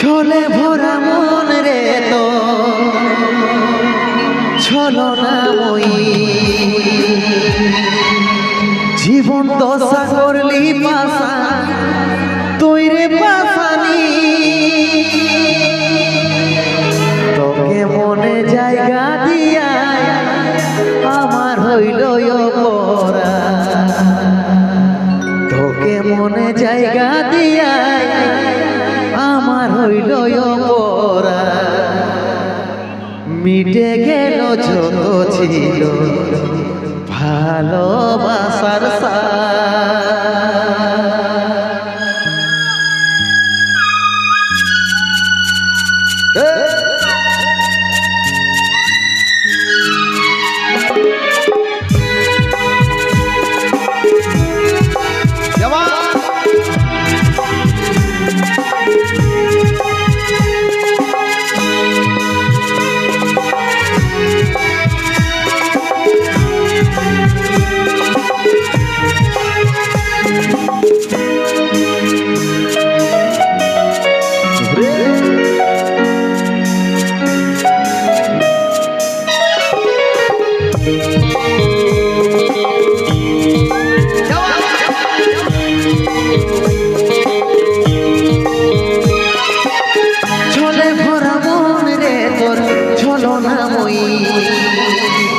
ছলে ভরা মন রে তো ছলনাময়ী জীবন দশা করলি পাশা তুই রে পাশানি তোকে মনে জায়গা দিয়া আমার হইল অপরা তোকে মনে জায়গা দিয়া আমার হইল অপরা মিটে গেল যত ছিল ভালোবাসার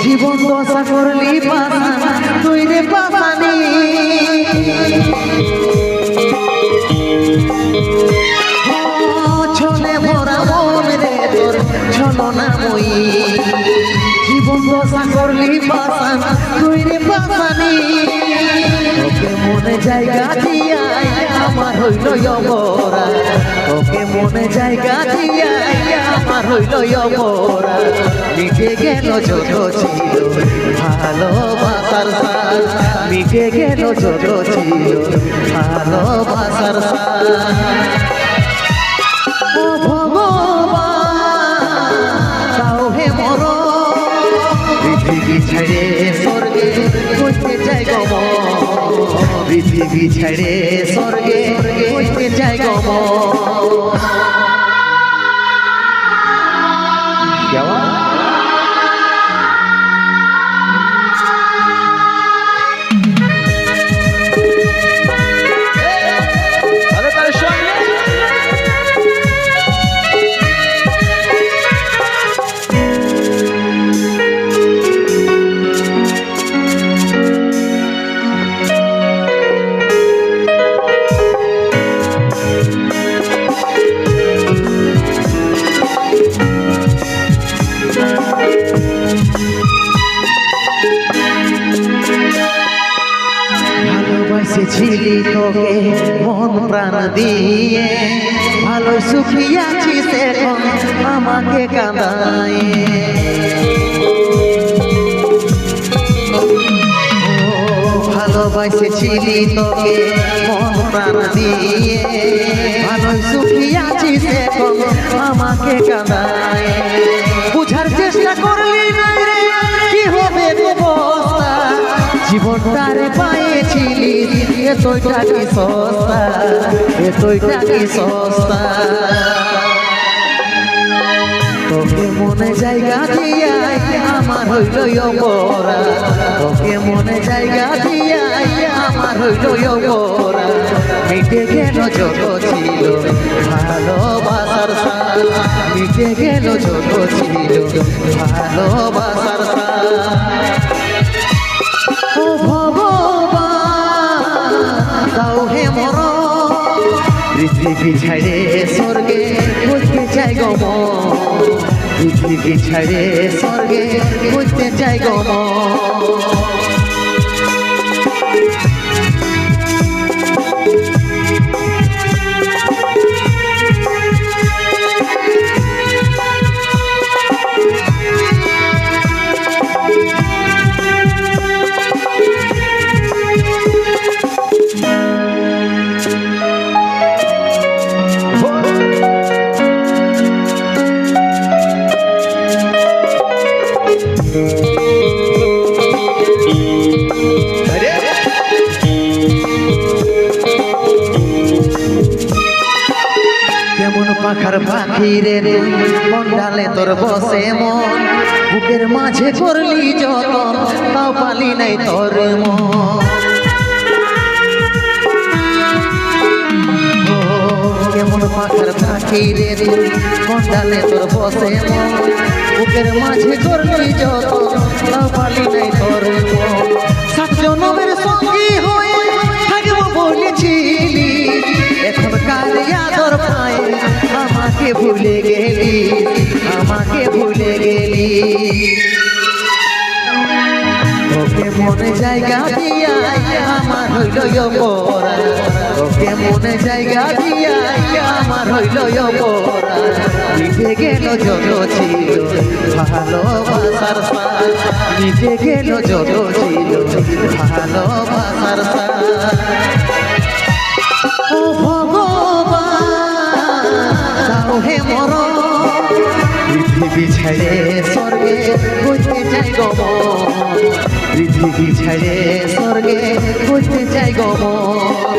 জীবন দশা করলি পাশা তুই রে পাশানি ছলে ভরা মন রে তোর ছলনাময়ী জীবন দশা করলি পাশা তুই রে পাশানি তোকে মনে জায়গা দিয়া আমার হইল অপরা তোকে মনে জায়গা দিয়া আমার হইল অপরা মিটে গেল যত ছিল ভালোবাসার সাল মিটে গেল যত ছিল ভালোবাসার সাল ও ভগবান তাও হে মর পৃথিবী ছেড়ে স্বর্গে হইতে চাই গম পৃথিবী ছেড়ে স্বর্গে হইতে চাই গম ছিলি তোকে মন প্রাণ দিয়ে ভালো সুখী আছিস এখন আমাকে কাঁদায় ভালোবাসেছিলি তোকে মন প্রাণ দিয়ে ভালো সুখী আছিস এখন আমাকে কাঁদায় বুঝার চেষ্টা করলি না রে কি হবে অবস্থা জীবনটারে পাইছিলি এতটা কি সস্তা এতটা কি সস্তা তোকে মনে জায়গা দিয়া আমার হইল অপরা তোকে মনে জায়গা দিয়া আমার হইল অপরা মিটে গেল যত ছিল ভালোবাসার সাল মিটে গেল যত ছিল ভালোবাসার সাল ও ভগবান তাও হে মর পৃথিবী ছেড়ে স্বর্গে হইতে চাই গম পৃথিবী ছেড়ে স্বর্গে হইতে চাই গম পাখার পাখি রে মন ডালে তোর বসে মন বুকের মাঝে করলি যতন তাও পালি নাই তোর মন কেমন পাখার পাখি রে মন ডালে তোর বসে মন বুকের মাঝে করলি যতন তাও পালি নাই তোর মন সাত জনমের সঙ্গী হয়ে থাকবো বলেছিলি এখন কার আদর পায় আমাকে ভুলে গেলি আমাকে ভুলে গেলি তোকে মনে জায়গা দিয়া আমার হইল অপরাধ তোকে মনে জায়গা দিয়া আমার হইল অপরাধ মিটে গেল যত ছিল ভালোবাসার সাথ মিটে গেল যত ছিল ভালোবাসার সাথ ও ভগবান দাও হে মরণ পৃথিবী ছেড়ে স্বর্গে হইতে চাই গো মন পৃথিবী ছেড়ে স্বর্গে হইতে চাই গো মন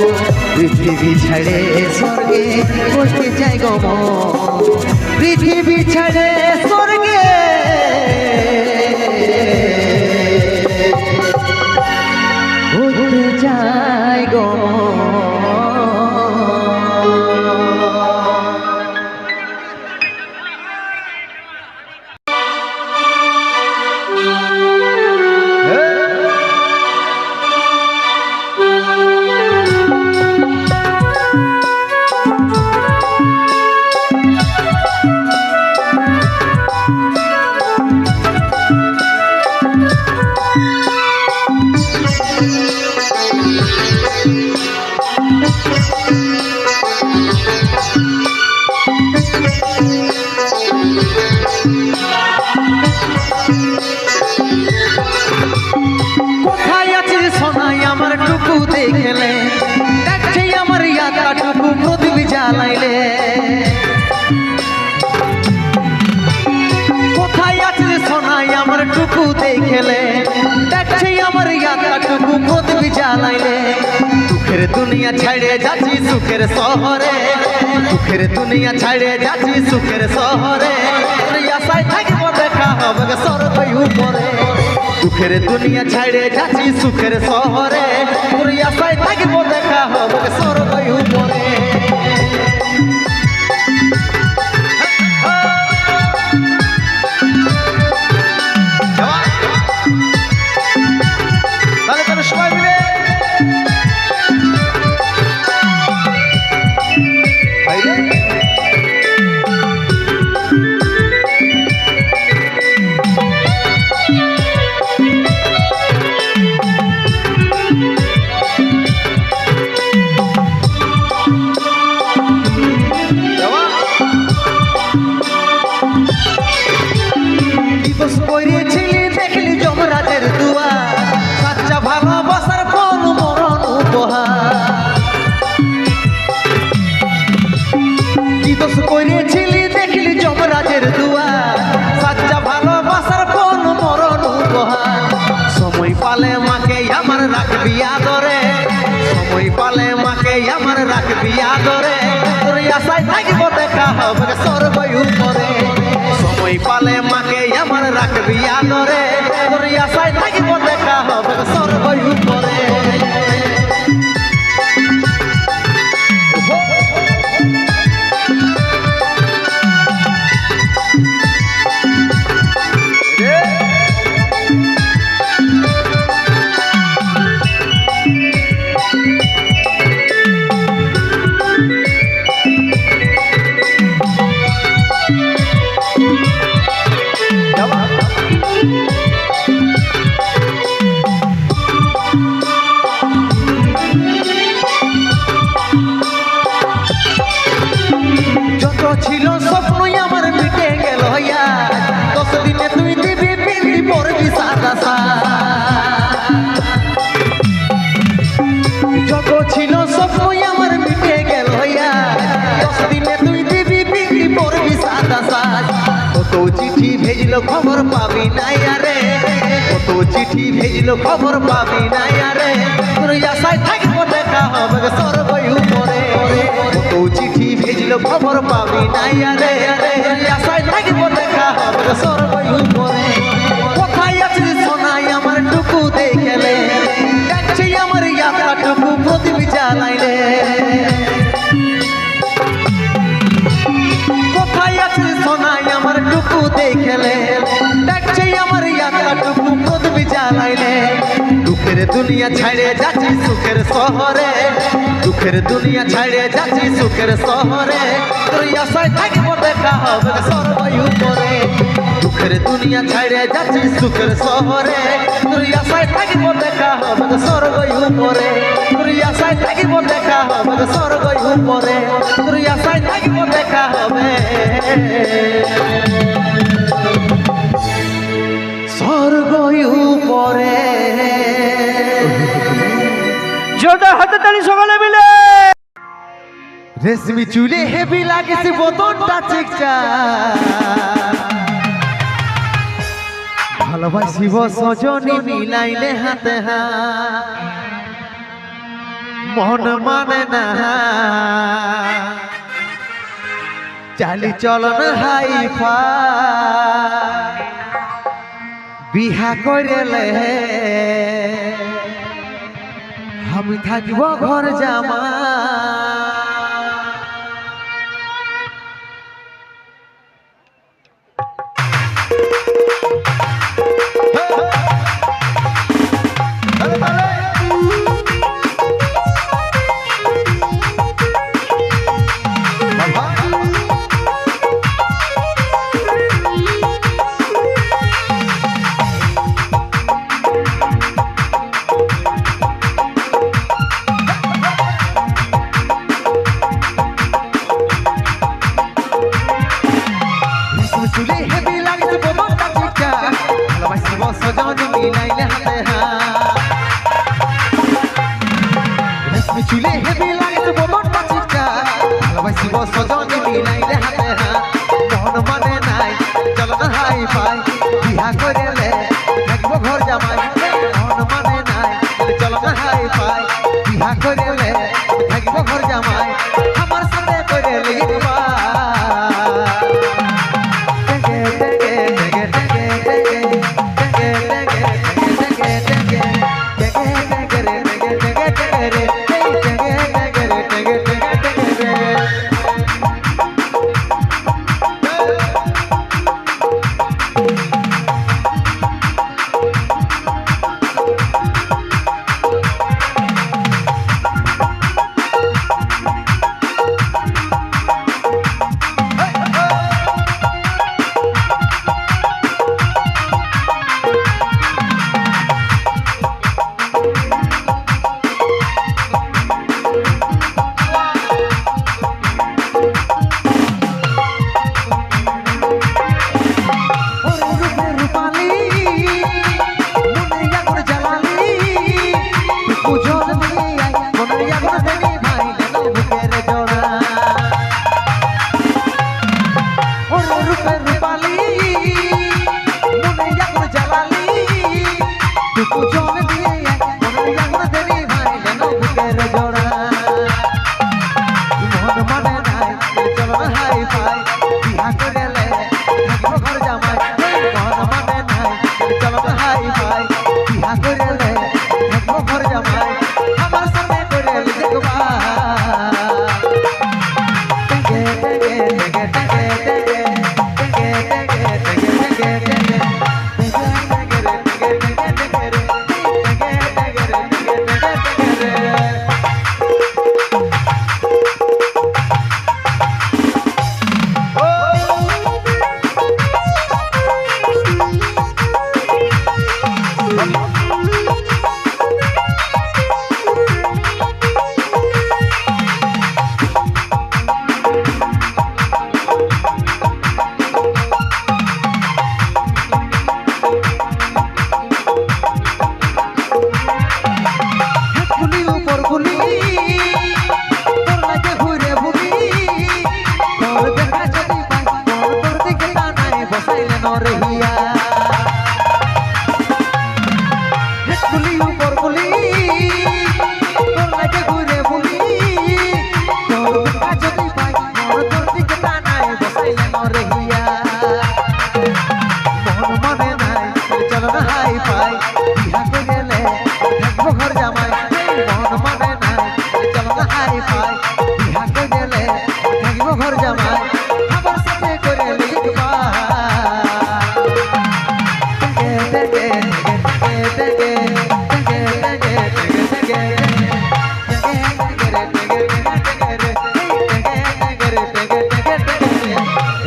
পৃথিবী ছেড়ে স্বর্গে হইতে চাই গো মন পৃথিবী ছেড়ে স্বর্গে হইতে চাই গো দেখলে দেখছে আমার ইয়াটাটুকু প্রদীপ জ্বালাইলে কোথায় আছে সোনাই আমার টুকু দেখলে দেখছে আমার ইয়াটাটুকু প্রদীপ জ্বালাইলে দুঃখের দুনিয়া ছাড়ে যাচ্ছি সুখের শহরে দুঃখের দুনিয়া ছাড়ে যাচ্ছি সুখের শহরে আশায় থাকবো দেখা হবে স্বর্গ উপরে দুঃখের দুনিয়া ছাড়ে যাচ্ছি সুখের শহরে তোর আশায় থাকবো দেখা হবে স্বর্গ উপরে তাহলে তাহলে সবাই মিলে দেখলি যমরাজের দুয়া সাচ্চা ভালোবাসার কোন মরণ উপহার কি দোষ করেছিলি দেখলি যমরাজের দুয়া সাচ্চা ভালোবাসার কোন মরণ উপহার সময় পালে মাকে আমার রাখবি আদরে সময় পালে মাকে আমার রাখবি আদরে তোর আশায় থাকবো দেখা হবে স্বর্গ উপরে সময় পালে মাকে আমার রাখবি আদরে তোর আশায় থাকবো দেখা হবে স্বর্গ উপরে ছিল স্বপ্নই আমার মিটে গেল হইয়া 10 দিনে তুই দিবি পিন্দি পড়বি সাদা যত ছিল স্বপ্নই আমার মিটে গেল হইয়া 10 দিনে তুই দিবি পিন্দি পড়বি সাদা কত চিঠি ভেজলো খবর পাবি না আরে কত চিঠি ভেজলো খবর পাবি না আরে তোর আশায় থাকবো দেখা হবে স্বর্গ উপরে কত কত চিঠি ভেজলো খবর পাবি নাই আরে আশায় থাকিব দেখা হবে স্বর্গই উপরে কোথায় আছিস সোনাই আমার টুকু দেখলে দেখছি আমার ইয়াত্রাটুকু প্রদীপ জ্বালাইলে কোথায় আছিস সোনাই আমার টুকু দেখলে দেখছি আমার ইয়াত্রাটুকু প্রদীপ জ্বালাইলে দুঃখের দুনিয়া ছাড়ে যাচ্ছি সুখের শহরে দুঃখের দুনিয়া ছাড়ে যাচ্ছি সুখের শহরে তোর আশায় থাকিব দেখা হবে স্বর্গই উপরে দুঃখের দুনিয়া ছাড়ে যাচ্ছি সুখের শহরে তোর আশায় থাকিব দেখা হবে স্বর্গই উপরে তোর আশায় থাকিব দেখা হবে স্বর্গই উপরে তোর আশায় থাকিব দেখা হবে স্বর্গই উপরে জোরদার হাতে তালি সকালে মিলে রেশমি চুলে হেভি লাগেছে বদনটা চিকচা ভালোবাসিব সজনী মিলাইলে হাতে মন মানে না চালি চলন হাইফা বিহা করেলে আমি থাকিব ঘর জামা চুলে হেভি লাগছে বদনটা চিকচা ভালোবাসিব সজনী মিলাইলে হাতে রেশমি চুলে হেভি লাগছে বদনটা চিকচা ভালোবাসিব সজনী মিলাইলে হাতে মন মানে নাই চলন হাই পাই বিহা করেলে থাকিব ঘর জামাই মন মানে নাই চলন হাই পাই বিহা করেলে থাকিব ঘর জামাই আমার সাথে করেলে একবার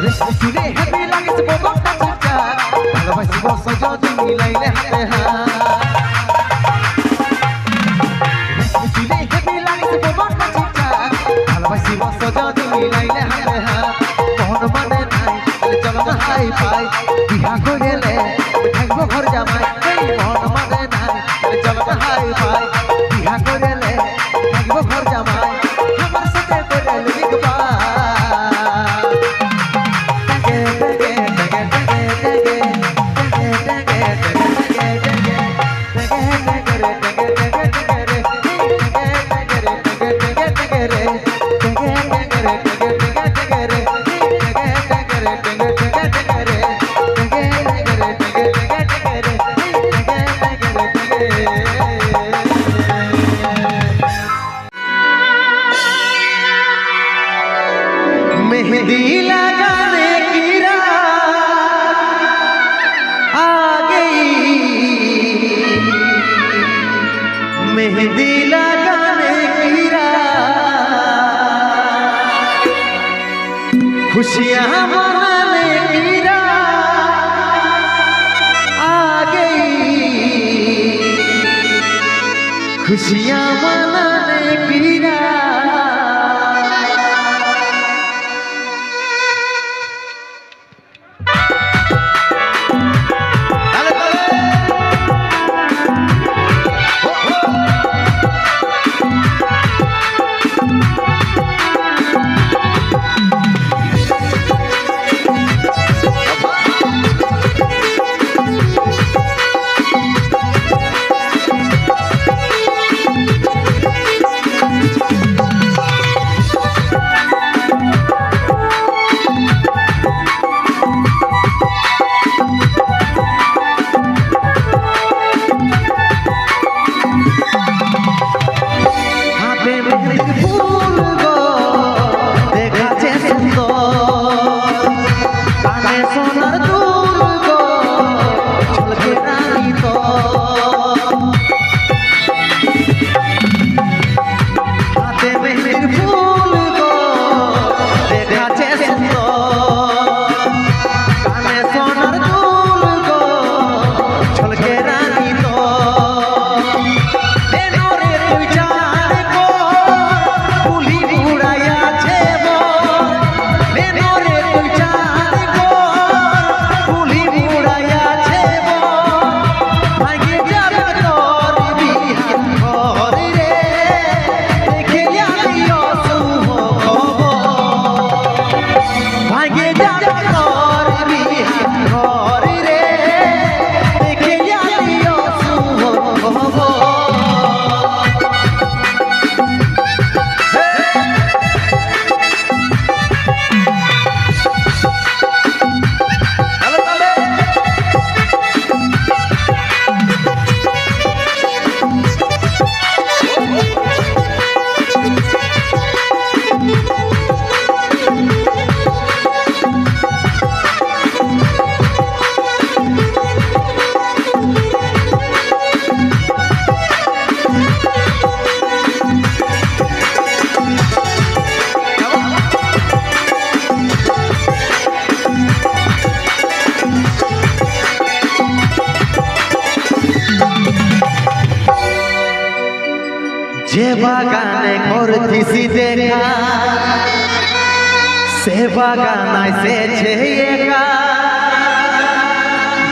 রে হেভি লাগিছে বদনটা চিটা ভালোবাসি বস যদি মিলাইলে হাতে হাত রে হেভি লাগিছে বদনটা চিটা ভালোবাসি বস যদি মিলাইলে হাতে হাত মন মানে নাই চলো না হাই পাই বিহা কইলে থাকবো ঘর জামাই মন মানে নাই চলো না হাই পাই বিহা কইলে থাকবো ঘর জামাই আমার সাথে কইলে লিখবা मेहंदी लगाने की रात आ गई मेहंदी लगाने की रात खुशियाँ मनाने की रात आ गई खुशियाँ मनाने की रात যে বাগানে করতিছি দেখা সে বাগান আইসেছে একা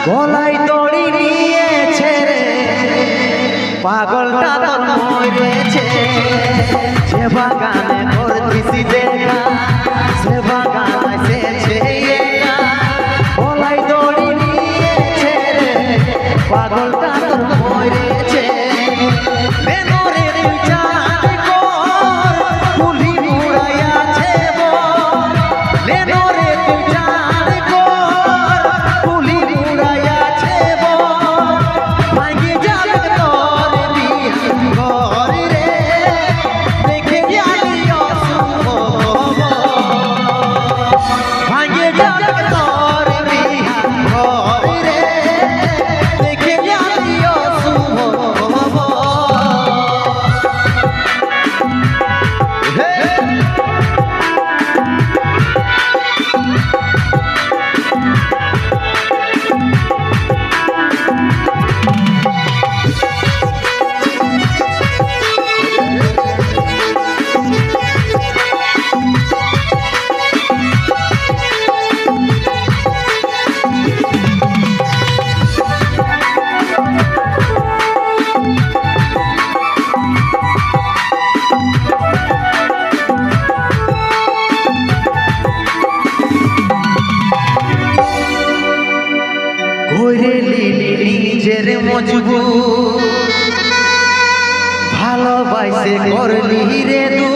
গলায় দড়ি নিয়েছে রে পাগলটা তোর মরেছে যে বাগানে করতিছি দেখা সে বাগান আইসেছে একা গলায় দড়ি নিয়েছে রে পাগলটা তোর মরেছে করে লিলি নিজের মজবুত ভালোবাসে করলি রে দু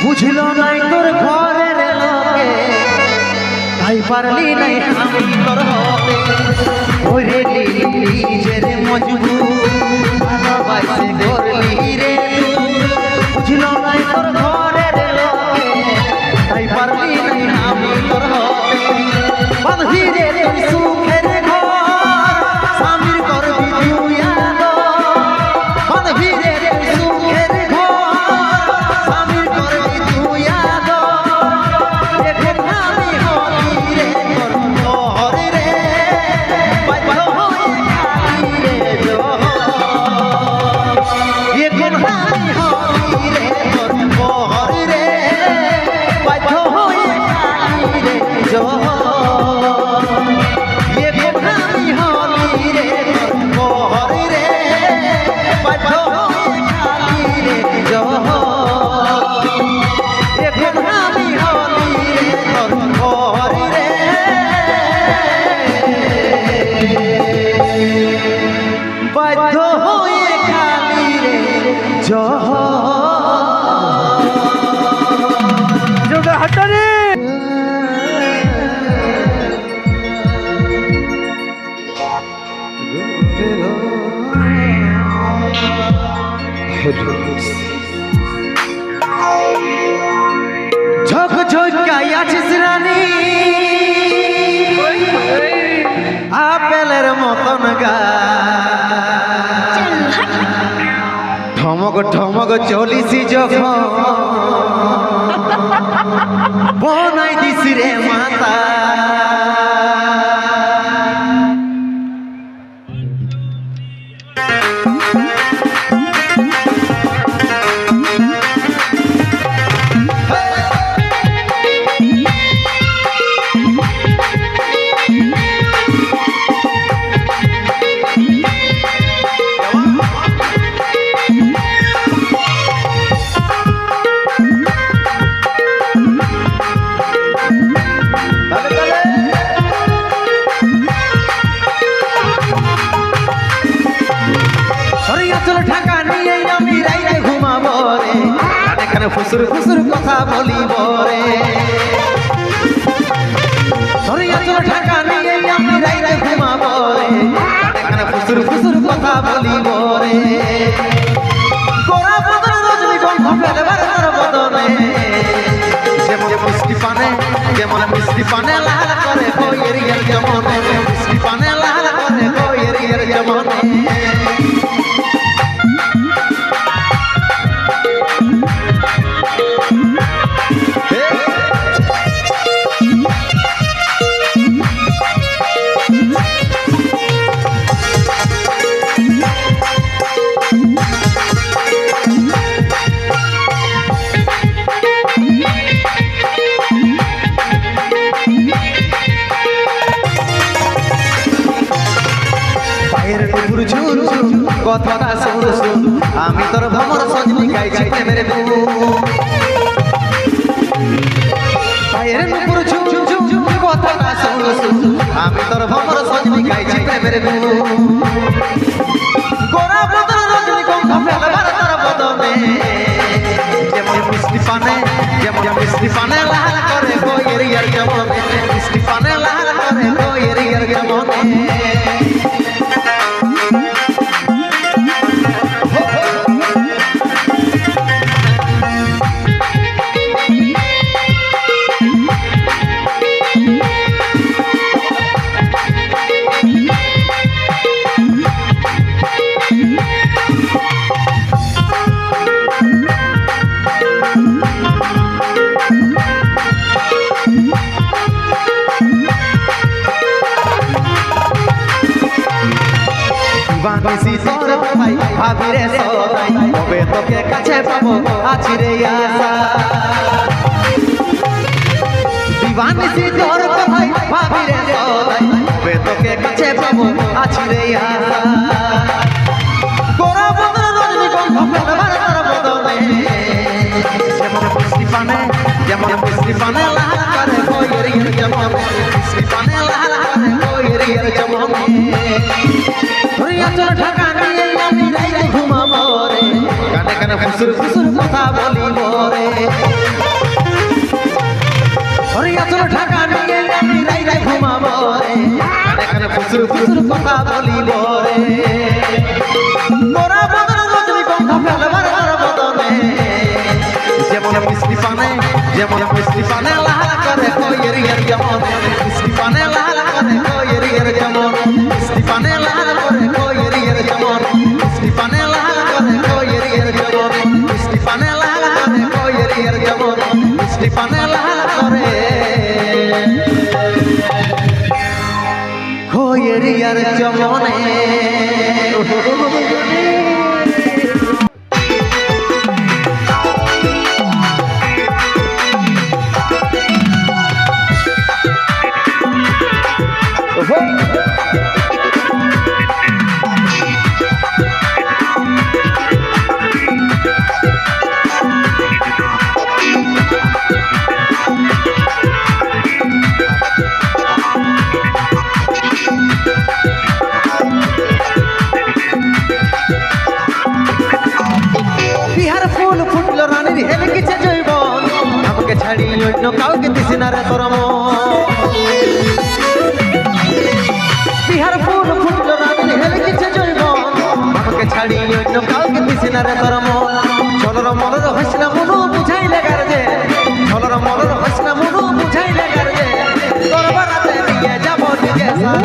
বুঝলো নাই তোর ঘরের লোকে তাই পারলি নাই আমি তোর হবে করে লিলি নিজের মজবুত ভালোবাসে করলি রে দু বুঝলো নাই তোর ঘরের লোকে তাই পারলি নাই আমি তোর হবে বাঁধবি রে তুই সুখের ঘর স্বামীর করবি তুই বাঁধবি রে তুই সুখের ঘর স্বামীর করবি তুই এখন আমি হলি রে তোর রে বাধ্য হয়ে খালি রে এখন আমি হলি রে তোর রে বাধ্য হয়ে খালি রে বাধ্য হয়ে খালি রে যোগা হাতারে ঝক ঝকাই আছিস রানী আপেলের মতন গা ঠমক ঠমক চলিস যখন বনাই দিস রে মাতা ঢাকা নিয়ে আমি রাইতে ঘুমাবো রে এখানে ফুসুর ফুসুর কথা বলিব রে ঢাকা নিয়ে আমি রাইতে ঘুমাবো রে এখানে ফুসুর ফুসুর কথা বলিব রে গোরা বদন রজনী গন্ধ ফেলবার তার বদনে যেমন মিষ্টি পানে লাল করে বইয়ের জমনে মিষ্টি পানে লাল করে বইয়ের জমনে কথাটা শুন শুন আমি তোর ভ্রমর সজনি গাইছি প্রেমের পায়ের নুপুর ঝুম ঝুম ঝুম কথাটা শুন শুন আমি তোর ভ্রমর সজনি গাইছি প্রেমের গোরা বদন রজনী গন্ধ ফেলবার তার বদনে যেমন মিষ্টি পানে লাল করে বইয়ের জমনে মিষ্টি পানে লাল করে বইয়ের জমনে বানিসি তোর ভাই ভাবিরে সদাই তবে তোকে কাছে পাবো আছি রে আশা দিবানিসি তোর ভাই ভাবিরে সদাই তবে তোকে কাছে পাবো আছি রে আশা গোরা বদন রজনী গন্ধ ফেলবার তার বদনে যেমন মিষ্টি পানে লাল করে বইয়ের জমনে মিষ্টি পানে লাল করে বইয়ের এরিয়ার চমনে আচল ঢাকা নিয়ে আমি রাইতে ঘুমাবো রে কানে কানে ফুসুর ফুসুর কথা বলিব রে আচল ঢাকা নিয়ে আমি রাইতে ঘুমাবো রে কানে কানে ফুসুর ফুসুর কথা বলিব রে মোরা বদন রজনীগন্ধা ফেলবার তার বদনে যেমন মিষ্টি পানে লাল করে কইয়ের যেমন মিষ্টি পানে লাল করে কইয়ের যেমন মিষ্টি পানে লাল করে কইয়ের যেমন মিষ্টি পানে লাল করে কইয়ের যেমন মিষ্টি পানে লাল করে কইয়ের যেমন মিষ্টি পানে লাল করে কইয়ের যেমনে ছাড়ি অন্য কাউকে দিস না রে তোর বিহার ফুল ফুটল রানী হেলে কিছু জৈব আমাকে ছাড়ি অন্য কাউকে দিস না রে তোর চলর মলর হসনা মনু বুঝাইলে গার যে চলর মলর হসনা মনু বুঝাইলে গার যে তোর বারাতে নিয়ে যাব নিজে সার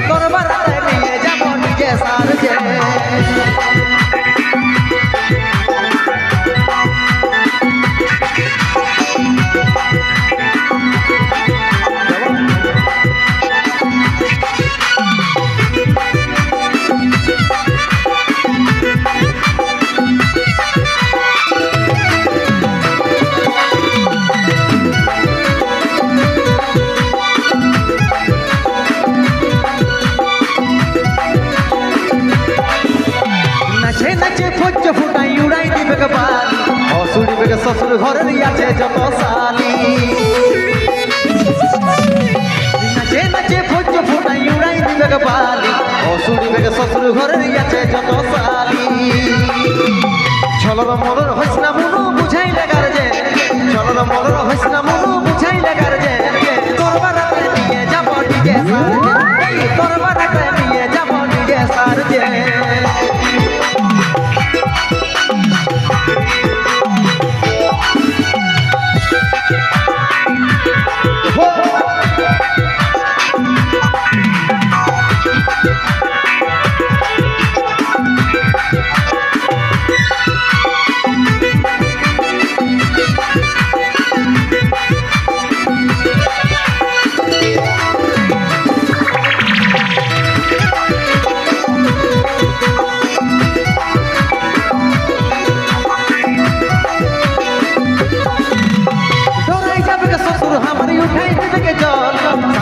তোর বারাতে নিয়ে যাব নিজে সার যে ফুটাই উড়াই দিবে বাল অসুড়িবে শ্বশুর ঘরের আছে যত সালি নাচে নাচে ভোজ ফুটাই উড়াই দিবে বালি অসুড়িবে শ্বশুর ঘরের আছে যত সালি ছলর মলর হসনা মনু বুঝাই লাগার যে ছলর মলর হসনা মনু বুঝাই লাগার যে তোর বারাতে নিয়ে যাব নিজে সার যে তোর বারাতে নিয়ে যাব নিজে সার যে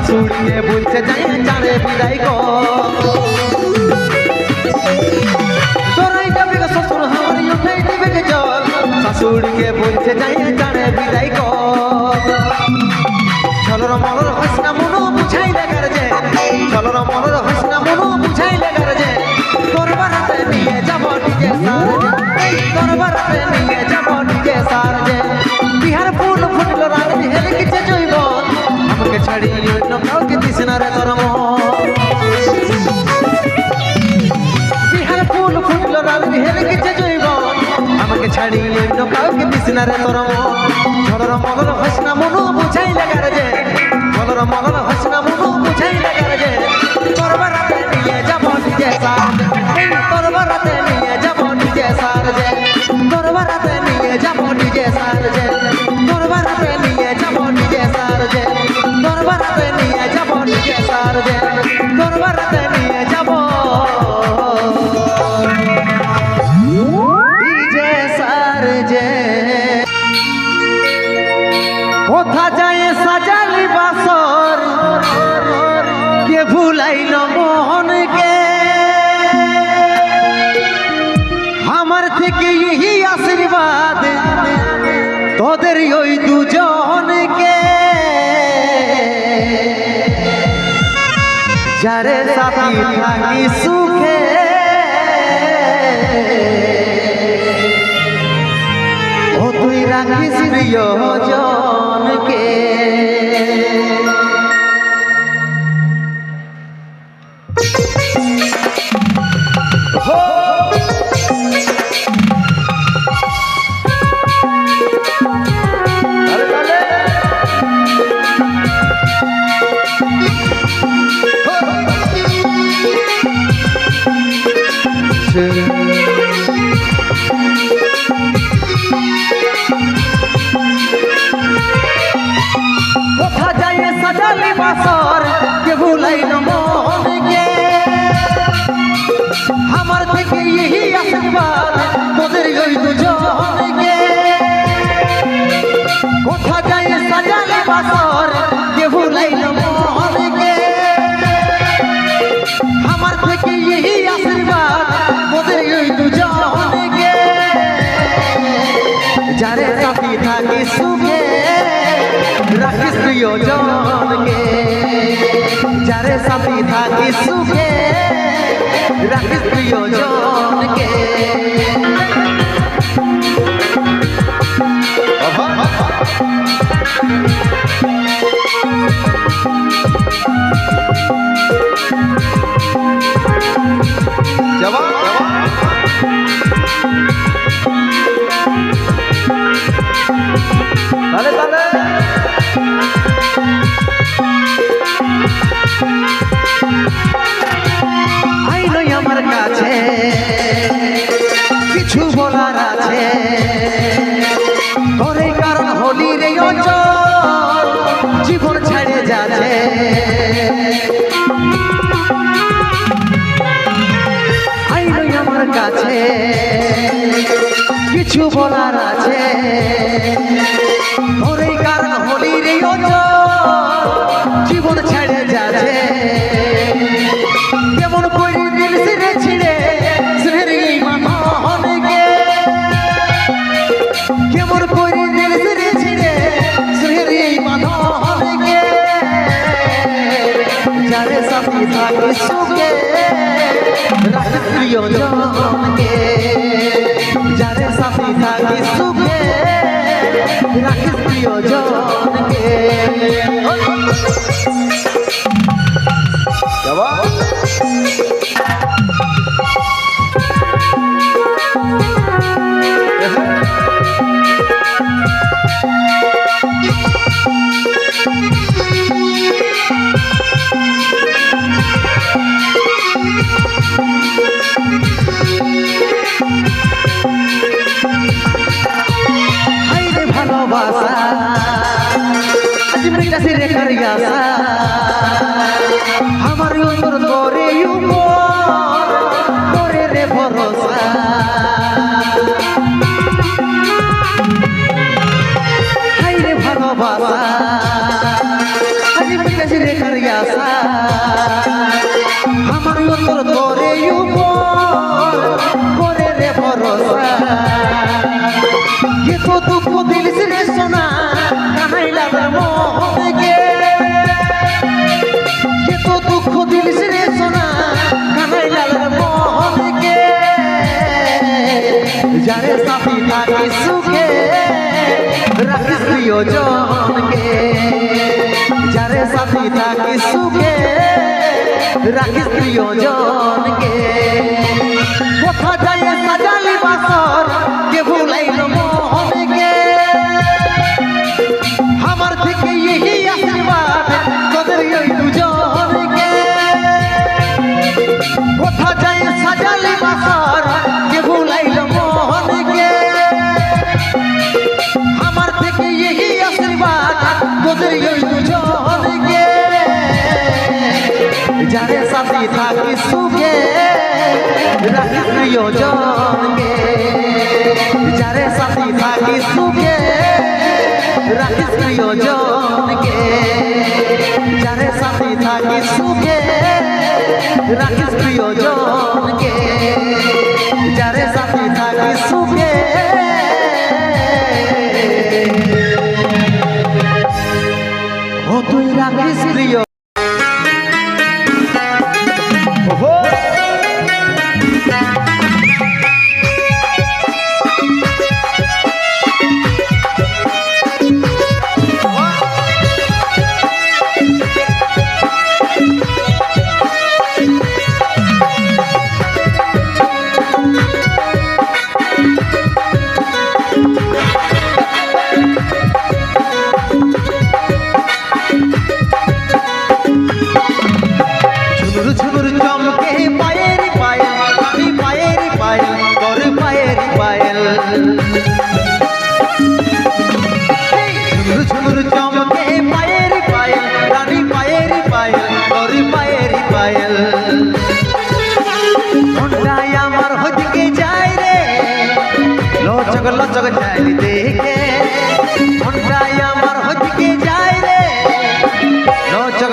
শাশুড়িকে বলছে যাই জানে বিদায় তোরাই যাবে শ্বশুর হামারি উঠাই দিবে জল শাশুড়িকে বলছে যাই জানে বিদায় ছলর মলর হসনা মনু বুঝাই লাগার যে ছলর মলর হসনা মনু বুঝাই লাগার যে তোর বারাতে নিয়ে যাব নিজে সার তোর বারাতে নিয়ে যাব নিজে সার যে বিহার ফুল ফুটল রানী হেলে কিছু জৈব আমাকে ছাড়ি অন্য কাউকে দিস না রে তোর বিহার ফুল ফুটল রানী হেলে কিছু জৈব আমাকে ছাড়ি অন্য কাউকে দিস না রে তোর ঝড়র মলর হসনা মনু বুঝাই লাগার যে ঝড়র মলর হসনা মনু বুঝাই লাগার যে তোর বারাতে নিয়ে যাব নিজে সার তোর বারাতে নিয়ে যাব নিজে সার যে তোর বারাতে নিয়ে যাব নিজে সার যে তোর বারাতে নিয়ে যাব নিজে সার যে তোর বারাতে নিয়ে যাব নিজে সার যে তোর বারাতে নিয়ে যাব নিজে সার যে কোথা যায় সাজালি বাসর কে ভুলাইল মোহনকে আমার থেকে এই আশীর্বাদ তোদের ওই দুজনকে যারে সাথী থাকি সুখে ও তুই রাখিস প্রিয়জনকে কোথা যায় সাজালি বাসর কে ভুলাই না মনকে আমার থেকে এই আশীর্বাদ তোদের ওই দুজনকে কোথা যায় সাজালি বাসর কে ভুলাই না মনকে আমার থেকে এই আশীর্বাদ তোদের ওই দুজনকে যারে সাথী থাকি সুখে রাখিস প্রিয়জনকে যারে সাথী থাকি সুখে রাখিস প্রিয়জনকে তাহলে তাহলে আইনই আমার কাছে কিছু বলার আছে তোর এই কারণ হলি রে অচল জীবন ছেড়ে যাচ্ছে আইনই আমার কাছে কিছু বলার আছে তোর এই কারণ হলি রে অচল জীবন ছেড়ে যাচ্ছে কেমন করে দিল ছিঁড়ে ছিঁড়ে স্নেহের এই মানকে কেমন করে দিল ছিঁড়ে ছিঁড়ে স্নেহের এই মানকে যারে সাথী থাকি সুখে রাখিস প্রিয়জনকে যারে সাথী থাকি সুখে রাখিস প্রিয়জনকে হাইরে ভালোবাসা আজ মিটাছি রেখার আশা আমার অন্তর করে করে রে ভরসা হাইরে ভালোবাসা আজ মিটাছি রেখার আশা আমার অন্তর করে করে রে ভরসা ये तो दुख दिल से सुना कहाई लगा मोहके ये तो दुख दिल से सुना कहाई लगा मोहके जारे साथी थाकी सुखे राखिस प्रियजनके जारे साथी थाकी सुखे राखिस प्रियजनके कोथा যায় সাজালি বাসর কে ভুলাইল মনকে আমার থেকে এই আশীর্বাদ তোদের ওই দুজনকে কোথা যায় সাজালি বাসর কে ভুলাইল মনকে আমার থেকে এই আশীর্বাদ তোদের ওই দুজনকে যারে সাথী থাকি সুখে রাখিস প্রিয়জনকে যারে সাথী থাকি সুখে রাখিস প্রিয়জনকে যারে সাথী থাকি সুখে রাখিস প্রিয়জনকে যারে সাথী থাকি সুখে ও তুই রাখিস প্রিয়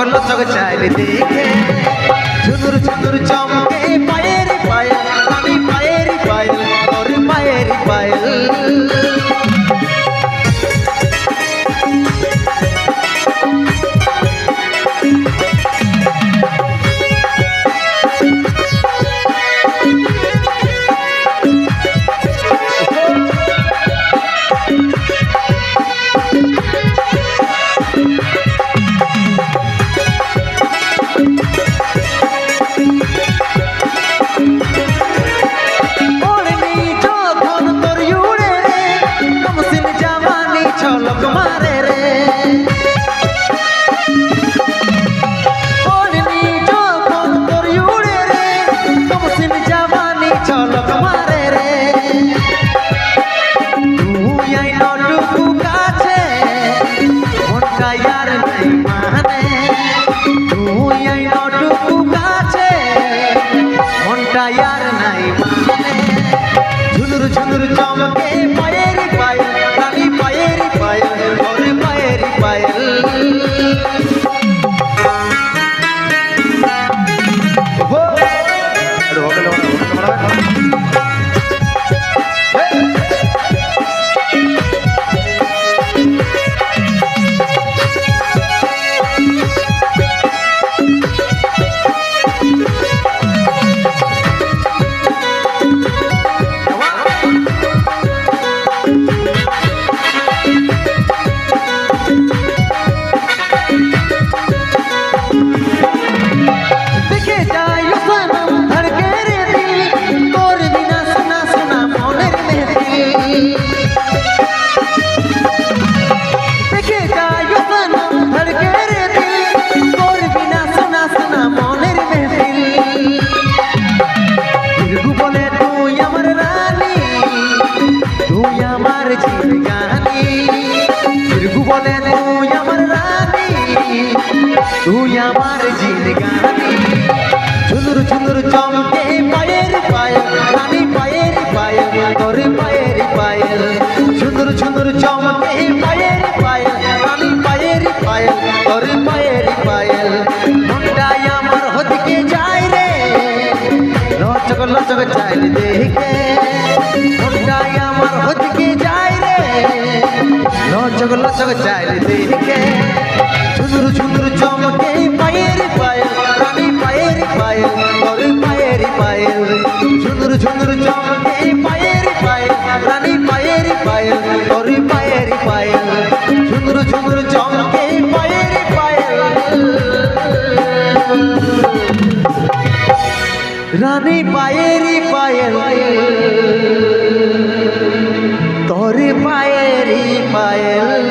লচক চাইল দেখে ঝুনুর ঝুনুর চমকে পায়ের পায়েল রানী পায়ের পায়েল তোর পায়ের পায়েল ঝুনুর ঝুনুর চমকে পায়ের পায়েল রানী পায়ের পায়েল তোর পায়ের পায়েল তুই আমার জিনগানি ঝুনুর ঝুনুর চমকে পায়ের পায়েল রানী পায়ের পায়েল তোর পায়ের পায়েল ঝুনুর ঝুনুর চমকে পায়ের পায়েল রানী পায়ের পায়েল তোর পায়ের পায়েল মনটাই আমার হদিকে যায় রে লচক লচক চাইল দেখে মনটাই আমার হদিকে যায় রে লচক লচক চাইল দেখে ঝুনুর ঝুনুর চমকে পায়ের পায়েল রানী পায়ের পায়েল তোর পায়ের পায়েল ঝুনুর ঝুনুর চমকে পায়ের পায়েল রানী পায়ের পায়েল তোর পায়ের পায়েল ঝুনুর ঝুনুর চমকে পায়ের পায়েল রানী পায়ের পায়েল তোর পায়ের পায়েল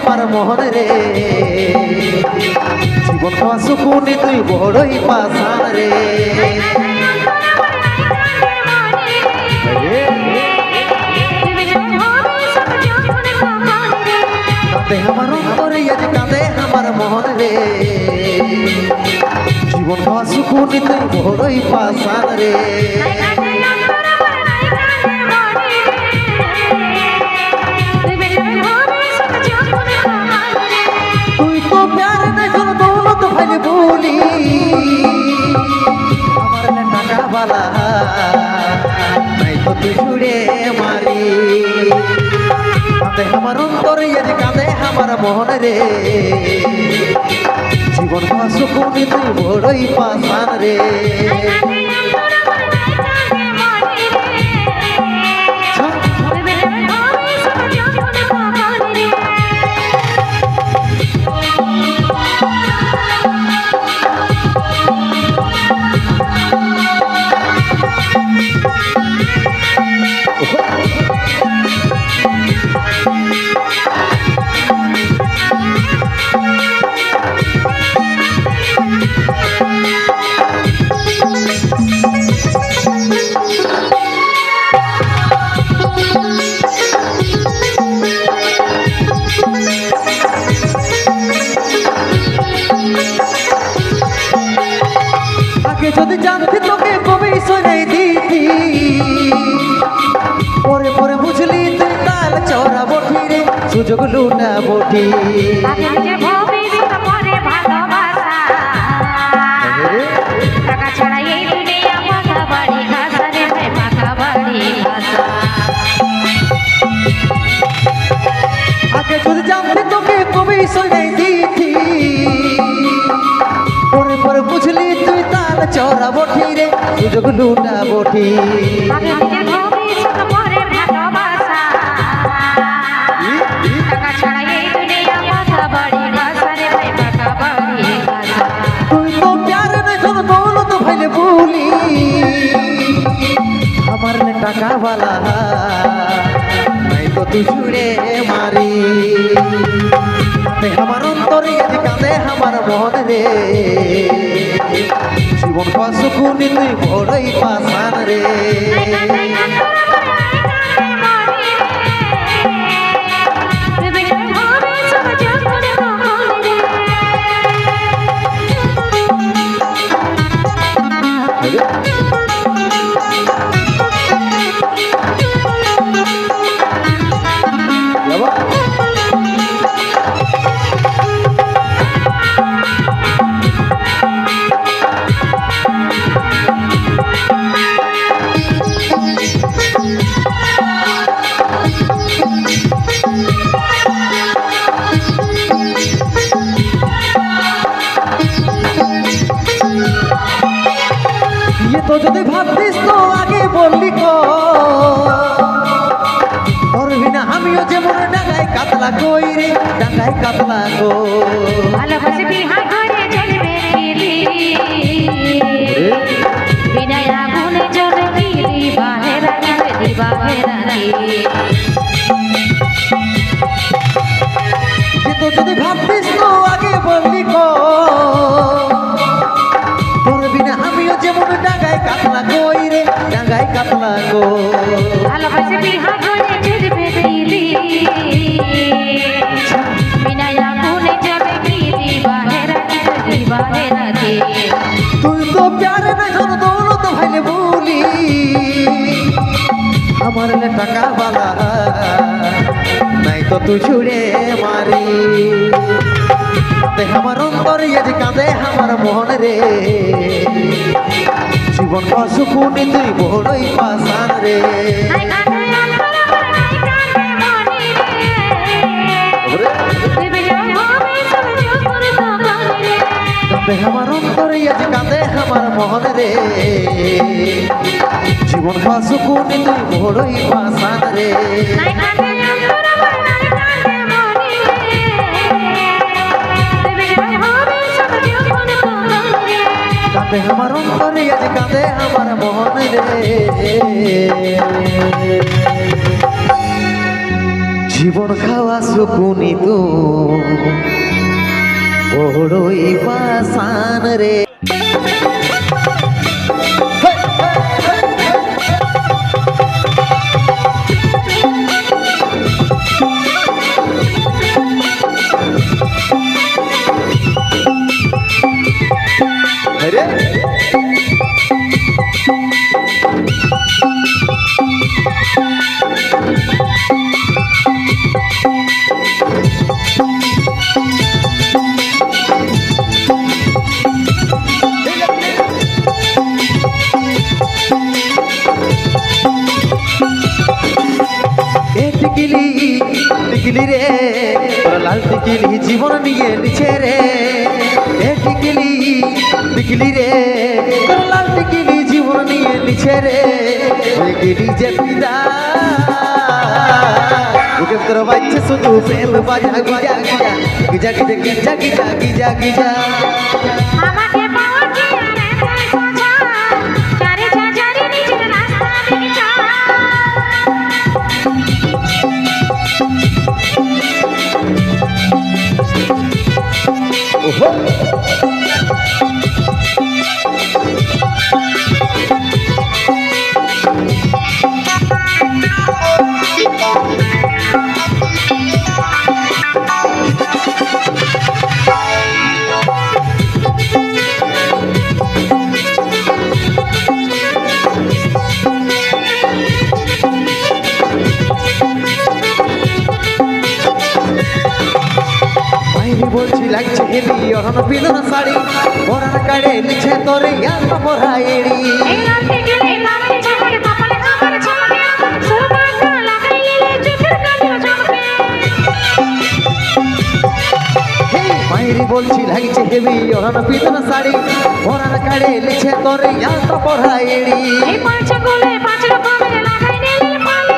আমার মোহন রে জীবন পাওয়া সুকুনি তুই বড়ই পাশান রে কাঁদে আমার অন্তরে আজ কাঁদে আমার মোহন রে জীবন পাওয়া সুকুনি তুই বড়ই পাশান রে বলি আমার টাকা বালা নাই তো তুই ছুড়ে মারি কাঁদে আমার অন্তরে আজ কাঁদে আমার মোহন রে জীবন সুকুনি তুই বড়ই পাশান রে সুযোগ লুটা বটি আগে নিজের ভবিষ্যৎ পরে ভালোবাসা টাকা ছাড়া এই দুনিয়া পাকা বাড়ি ঘাসা রে ভাই পাকা বাড়ি ঘাসা আগে যদি জানতে তোকে কবি শোনাই দিতি পরে পরে বুঝলি তুই তার চড়া বটি রে সুযোগ লুটা বটি আগে নিজের ভবিষ্যৎ পরে ভালোবাসা টাকা ছাড়া এই দুনিয়া পাকা বাড়ি ঘাসা রে ভাই পাকা বাড়ি ঘাসা তুই তো প্যার না জন দৌলত ভাইলে বলি আমার নে টাকা वाला নাই তো তুই ছুড়ে মারি আমার অন্তরে আজ কাঁদে আমার মন রে জীবন পাশুকুনি তুই বড়ই পাশান রে তো যদি ভাবতিস তো আগে বললি করবি না আমিও যেমন ডাঙায় কাতলা কই রে ডাঙায় কাতলা গো ভালোবাসি বিহা ঘরে চলবে গিলি বিনয় আগুনে জ্বলে গিলি বাহেরা গিলি বাহেরা তো যদি ভাবতিস তো আগে বললি করবি না আমিও যেমন ডাঙায় কাতলা কই রে ডাঙায় কাতলা গো ভালোবাসি বিহা ঘরে চলবে গিলি বিনয় আগুনে জ্বলে গিলি বাহেরা গিলি বাহেরা তুই তো প্যারে না জন দৌলত ভাইলে বলি আমার লে টাকা वाला নাই তো তুই ছুড়ে মারি আমার অন্তরে আজ কাঁদে আমার মন রে জীবন পাশুকুনি তুই বড়ই পাশান রে কাঁদে আমার অন্তরে আজ কাঁদে আমার মন রে জীবন পাশুকুনি তুই বড়ই পাশান রে কাঁদে আমার অন্তরে আজ কাঁদে আমার মন রে জীবন খাওয়া সুকুনি তো বড়ই পাশান রে টিকিলি রে তোর লাল টিকিলি জীবন নিয়ে নিছে রে টিকিলি রে তোর লাল টিকিলি জীবন নিয়ে নিছে রে ওই গিলি যে পিদা ওকে তোর বাচ্চা শুধু প্রেম বাজা Giza Giza Giza Giza Giza Giza Giza আমাকে পাওয়া কি আর সোজা চারে চারে নিজের রাস্তা দিছা ওহো বলছি লাগছে হেবি অরণ পিলন শাড়ি পরার কাড়ে লিছে তোরে ইয়াল পরাইড়ি এই রাতে গেলে নামে ঝমকে কপালে আমার ঝমকে সুরবাটা লাগাইলে চোখের কাজল ঝমকে মায়েরি বলছি লাগছে হেবি অরণ পিলন শাড়ি পরার কাড়ে লিছে তোরে ইয়াল পরাইড়ি এই পাঁচ গোলে পাঁচ রকমের লাগাইলে পালি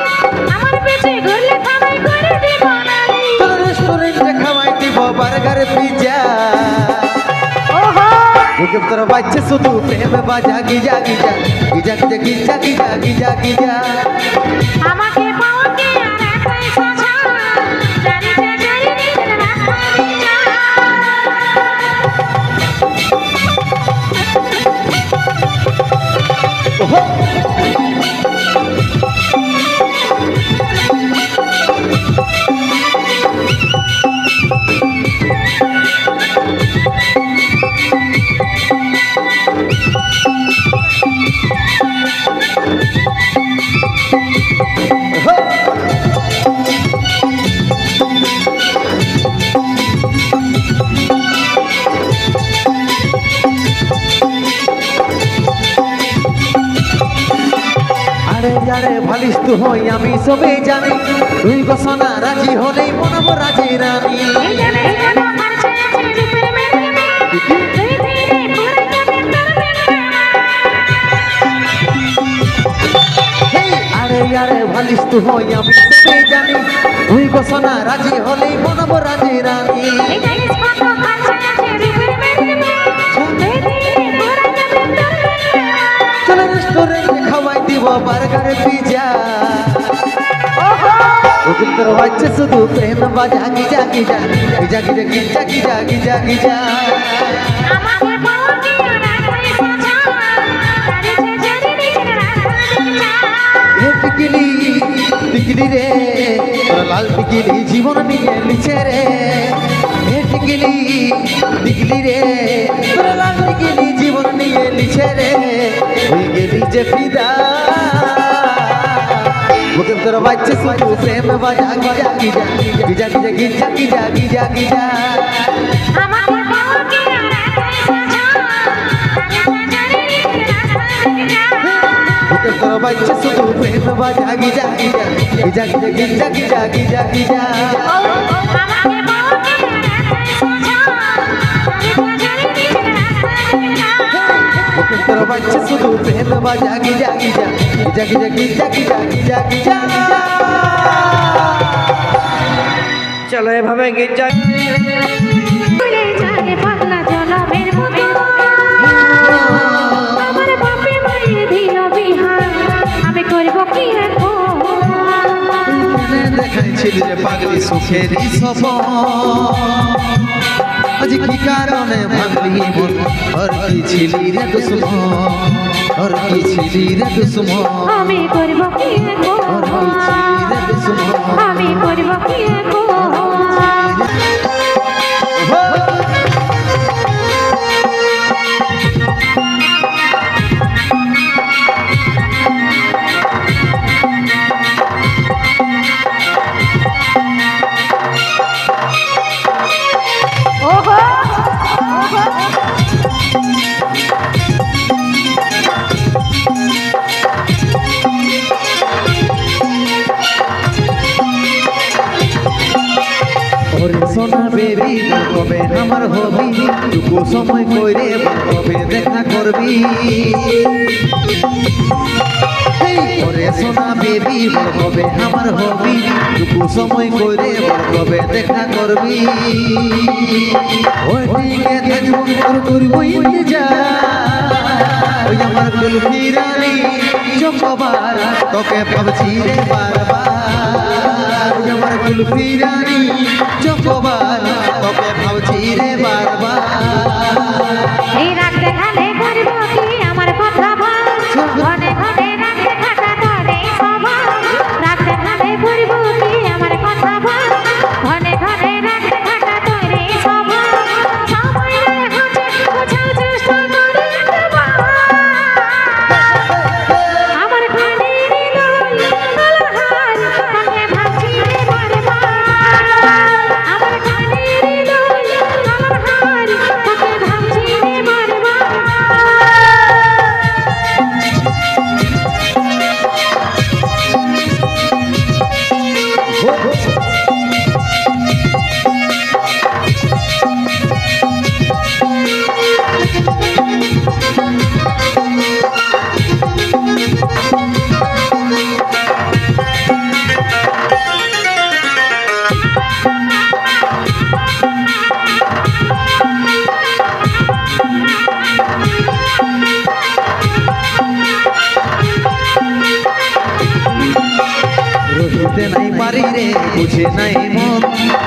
আমার পেছে ঘুরলে থামাই করে দিব নালি তোর রেস্টুরেন্টে খাওয়াই দিব বার্গার পিজ্জা ওকে তোর বাচ্চা শুধু প্রেম বাজা Giza Giza Giza Giza Giza Giza Giza Giza আমাকে পাওয়া কি আর একটাই সোজা জানি যে জানি নিজের রাস্তা দিয়া ওহো আরে যারে ভালিস তু হই আমি সবে জানি তুই গোসনা রাজি হলেই মনব রাজি রানী এই জানে কোন খরচা আছে রূপের মেরে তুই ধীরে পুরে যাবে তোর প্রেমে হেই, আরে আরে ভালিস তু হই আমি সবে জানি তুই গোসনা রাজি হলেই মনব রাজি রানী এই জানে কত খরচা আছে রূপের মেরে তুই ধীরে পুরে যাবে তোর প্রেমে চল রেস্টুরেন্টে খাওয়াই দিব বার্গার পিজ্জা ওকে তোর বাচ্চা শুধু প্রেম বাজা Giza Giza Giza Giza Giza Giza Giza Giza আমাকে পাওয়া কি আর একটাই সোজা জানি যে জানি নিজের রাস্তা দিয়া হে টিকিলি টিকিলি রে তোর লাল টিকিলি জীবন নিয়ে লিছে রে হে টিকিলি টিকিলি রে তোর লাল টিকিলি জীবন নিয়ে লিছে রে হয়ে গেলি যে ফিদা ওকে তোর বাচ্চা শুধু প্রেম বাজা Giza Giza Giza Giza Giza Giza Giza Giza আমাকে পাওয়া কি আর একটাই সোজা জানি যে জানি নিজের রাস্তা দিয়া ওকে তোর বাচ্চা শুধু প্রেম বাজা Giza Giza Giza Giza Giza Giza Giza Giza আমাকে পাওয়া কি আর একটাই সোজা জানি যে জানি নিজের রাস্তা দিয়া ওকে তোর বাচ্চা শুধু প্রেম বাজা Giza Giza Giza Giza Giza Giza Giza Giza চলো এভাবে গির্জা ভুলে যায় পাগলা জনমের মতো আমার বাপে মায়ে দিল বিহার আমি করব কি এখন দেখাইছিলি রে পাগলি সুখেরই সপন আজ কি কারণে ভাঙলি মন আর কি ছিলি রে দুশ্মন আর কি ছিলি রে দুশ্মন আমি করব কি এখন আর কি ছিলি রে দুশ্মন আমি করব কি এখন ওরে সোনা বেবি কবে আমার হবি টুকু সময় কইরে কবে দেখা করবি ওরে সোনা বেবি কবে আমার হবি টুকু সময় কইরে কবে দেখা করবি ওই দিকে থাকবো তোর করবো ইন্তজার ওই আমার কুলফি রানী চকবার তোকে ভাবছি রে বারবার ওই আমার কুলফি রানী চকবার তোকে ভাবছি রে বারবার এই রাত দেখালে করব কি আমার কথা বল ঘনে ঘনে রাত দেখাটা করে সবার রাত দেখালে করব কি আমার কথা বল ঘনে ঘনে রাত দেখাটা করে সবার সময় হচ্ছে বোঝার চেষ্টা করে আমার ঘরে নিল হার তাকে ভাবছি রে বারবার রুকিতে নাই পারি রে বুঝে নাই মন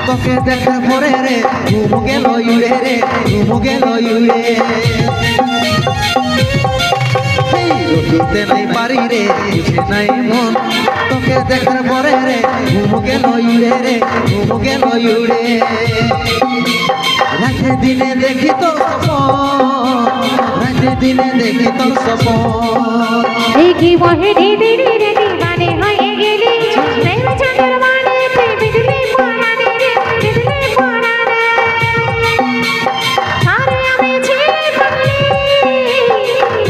তোকে দেখার পরে রে ঘুম গেল উড়ে রে ঘুম গেল উড়ে রুকিতে নাই পারি রে বুঝে নাই মন তোকে দেখার পরে রে ঘুম গেল উড়ে রে ঘুম গেল উড়ে রাতে দিনে দেখি তোর স্বপন রাতে দিনে দেখি তোর স্বপন দেখি বহেরি দিদি রে দিবানে হয়ে গেলি প্রেম চাঁদের মানে বিজলি পড়ানে রে বিজলি পড়ানে আরে আমি ছিলি পাগলি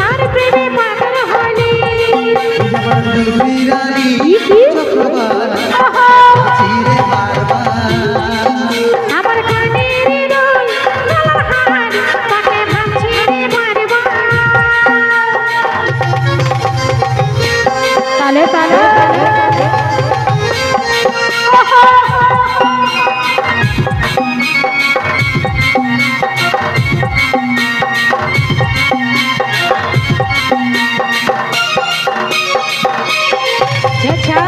আর প্রেমে পাগল হলি বিরানি চক্রবার চিরে বারবার আমার কানের দোল গলার হার তাকে ভাবছি রে বারবার তালে তালে আচ্ছা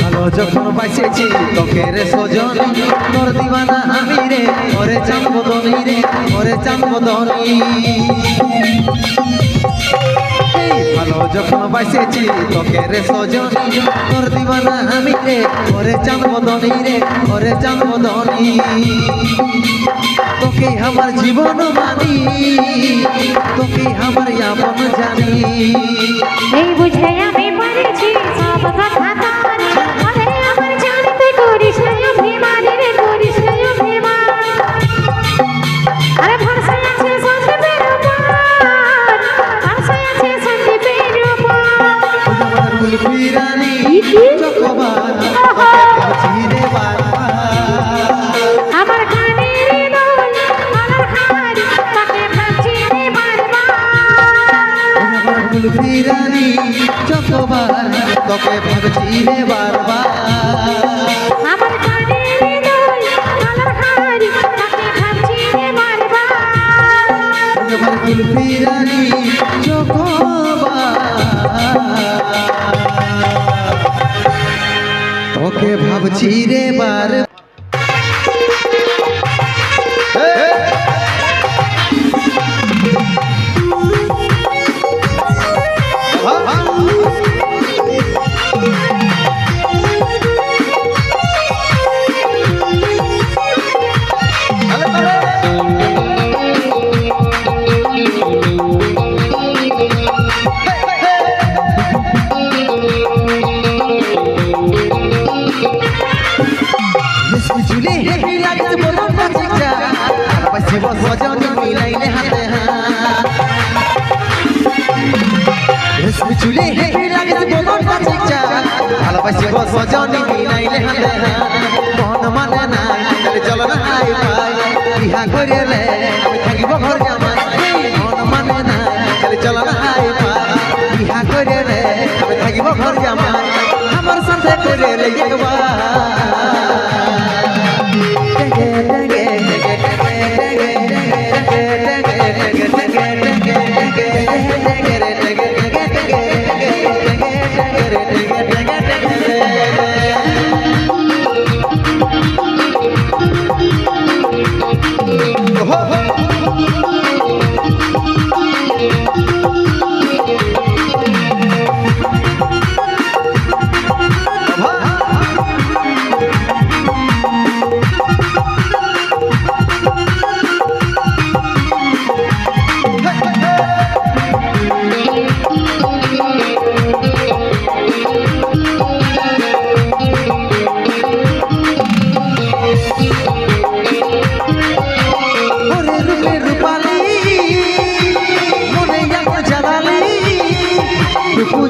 ভালো যখন বাঁচেছি তোকে রে সজন তোর দিবানা আমি রে ওরে চাঁদবদনি রে ওরে চাঁদবদনি ভালো যখন বাঁচেছি তোকে রে সজন তোর দিবানা আমি রে ওরে চাঁদবদনি রে ওরে চাঁদবদনি তোকে আমার জীবন মানি তোকে আমার আপন জানি এই বুঝে আমি পড়েছি সব কথা তার আরে আমার জানতে করিস না অভিমান রে করিস না অভিমান আরে ভরসা আছে সন্দীপের উপর ভরসা আছে সন্দীপের উপর আমার ফুলপিরানি চকবার চিরে বারবার আমার কানের দোল গলার হার তাকে ভাবছি রে বারবার আমার ফুলপিরানি চকবার তোকে ভাবছি রে বারবার আমার কানের দোল গলার হার তাকে ভাবছি রে বারবার আমার ফুলপিরানি চকবার তোকে ভাবছি রে বার চুলে হেভি লাগছে বলো না চিকচা পাশে বস বজানি মিলাইলে হাতে রেশমি চুলে হেভি লাগছে বলো না চিকচা ভালোবাসি বস বজানি মিলাইলে হাতে মন মানে না তাহলে চলো না হাই পাই বিহা করিলে আমি থাকিব ঘর জামাই মন মানে না তাহলে চলো না হাই পাই বিহা করিলে আমি থাকিব ঘর জামাই আমার সাথে করিলে একবার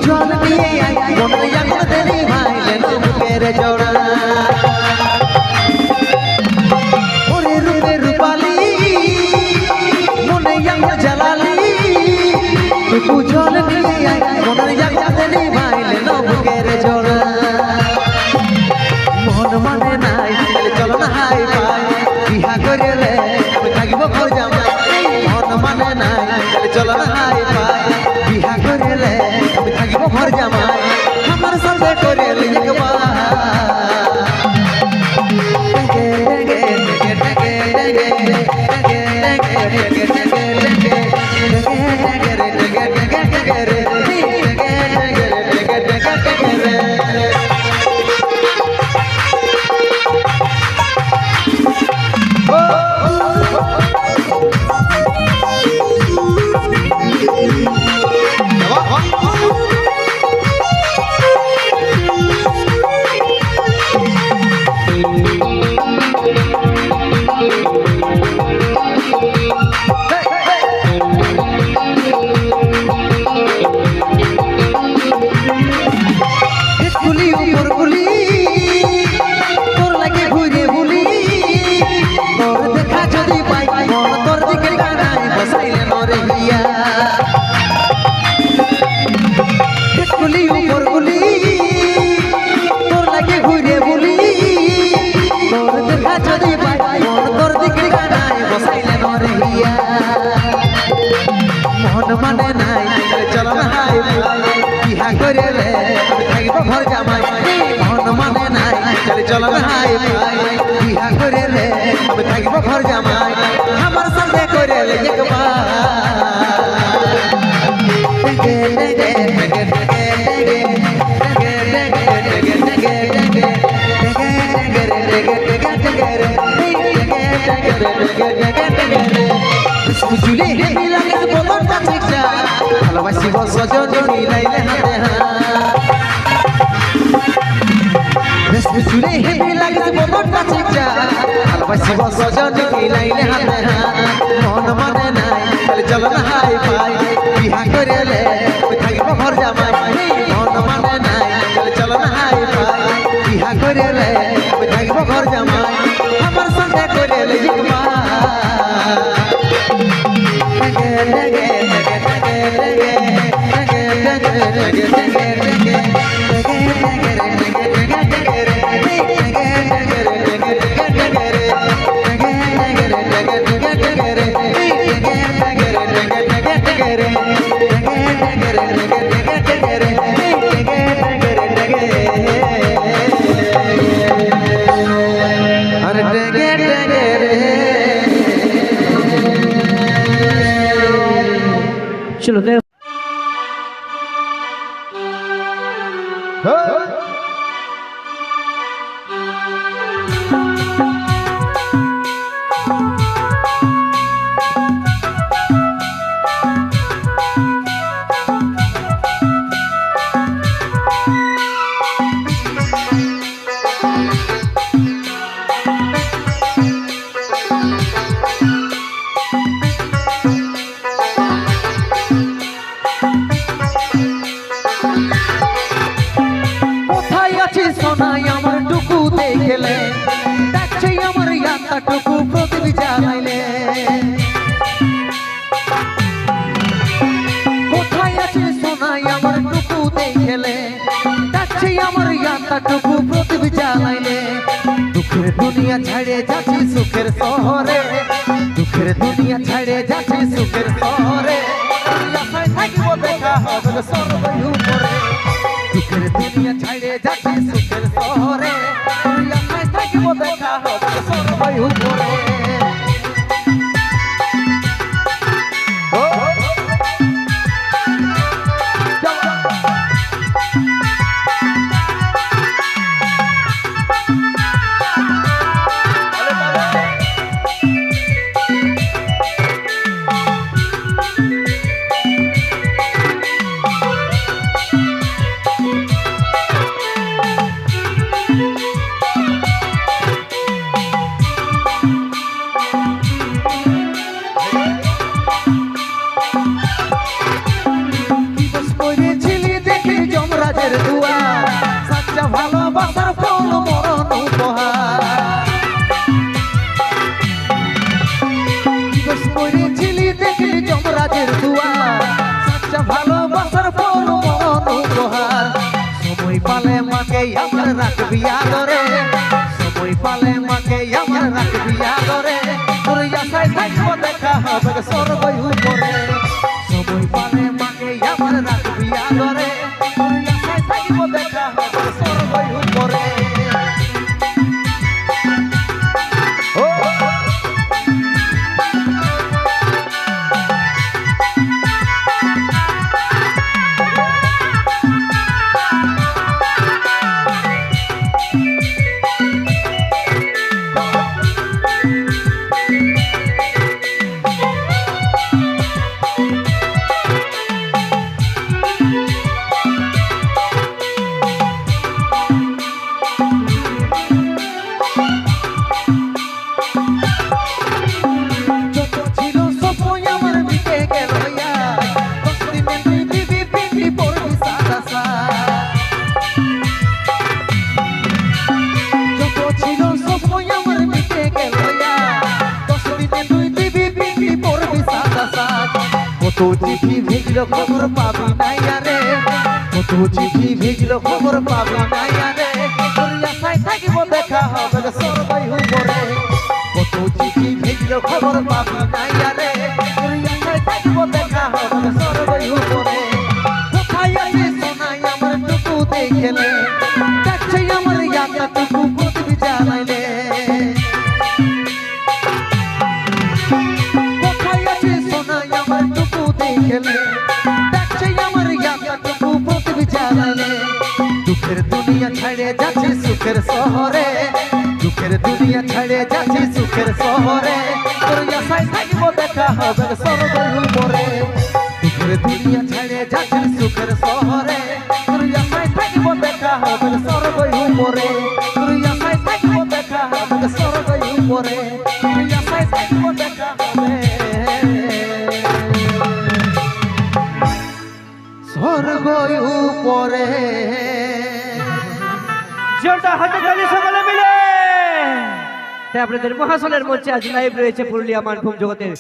জল দিয়ে মনে জাগো দেরি ভাই যেন বুকের জোড়া ওরে রূপে রূপালি মনে জাগো জালালি জল দিয়ে মনে জাগো দেরি ভাই যেন বুকের জোড়া মন মানে নাই চলো না হাই মানে নাই চল না হাই বিহা করে রে থাকব ঘর জামাই মন মানে নাই চল না হাই বিহা করে রে থাকব ঘর জামাই আমার সঙ্গে করে রে বুঝলি হেবি লাগে বদনটা ঠিকটা ভালোবাসি সজন মিলাইলে হাতে হাত বুঝলি হেবি লাগে বদনটা ঠিকটা ভালোবাসি সজন মিলাইলে হাতে হাত মন মানে নাই তাহলে চল না হাই পাই বিহা করেলে থাকব ঘর জামাই মন মানে নাই তাহলে চল না হাই পাই বিহা করেলে থাকব ঘর জামাই আমার সঙ্গে করেলে জিকমা चलो दे সোনাই আমার টুকু দেখলে দেখছে আমার ইয়াতা টুকু প্রদীপ জ্বালাইলে কোথায় আছে সোনাই আমার টুকু দেখলে দেখছে আমার ইয়াতা টুকু প্রদীপ জ্বালাইলে দুঃখের দুনিয়া ছাড়ে যাচ্ছি সুখের শহরে দুঃখের দুনিয়া ছাড়ে যাচ্ছি সুখের শহরে আশায় থাকবো দেখা হবে সর্বই উপরে দুঃখের দুনিয়া ছাড়ে যাচ্ছি সুখের শহরে আশায় থাকবো দেখা হবে সর্বই উপরে ভালোবাসার ফল মরণ উপহার করেছিলি দেখলি যমরাজের দুয়ার সাচ্চা ভালোবাসার ফল মরণ উপহার সময় পালে মাকে আমার রাখবি আদরে সময় পালে মাকে আমার রাখবি আদরে তোর আশায় থাকবো দেখা হবে সর্বই উপরে সময় পালে মাকে আমার রাখবি আদরে তোর আশায় থাকবো দেখা হবে সর্বই উপরে কত চিঠি ভেজলো খবর পাবি নাই আরে, কত চিঠি ভেজলো খবর পাবি নাই আরে, তোর আশায় থাকিব দেখা হবে সরবাই উপরে। কত চিঠি ভেজলো খবর পাবি নাই আরে, তোর আশায় থাকিব দেখা হবে সরবাই উপরে। কোথায় আছে সোনাই আমার টুকু দেখলে, যাচ্ছে আমার ইয়াকা টুকু পৃথিবী জানাইলে। কোথায় আছে সোনাই আমার টুকু দেখলে, যাচ্ছে আমার ইয়াকা টুকু পৃথিবী জানাইলে। দুঃখের দুনিয়া ছেড়ে যাচ্ছি সুখের শহরে, দুঃখের দুনিয়া ছেড়ে যাচ্ছি সুখের শহরে, তোর আশায় থাকিব দেখা হবে সরবাই উপরে। দুঃখের দুনিয়া ছেড়ে যাচ্ছি সুখের শহরে, তোর আশায় থাকিব দেখা হবে সরবাই উপরে। তোর আশায় থাকিব দেখা হবে সরবাই উপরে, তোর আশায় থাকিব দেখা হবে সরবাই উপরে। জোরদার হাতে তালি সকলে মিলে। তাই আপনাদের মহাশনের মঞ্চে আজ লাইভ রয়েছে পুরুলিয়া মানভূম জগতের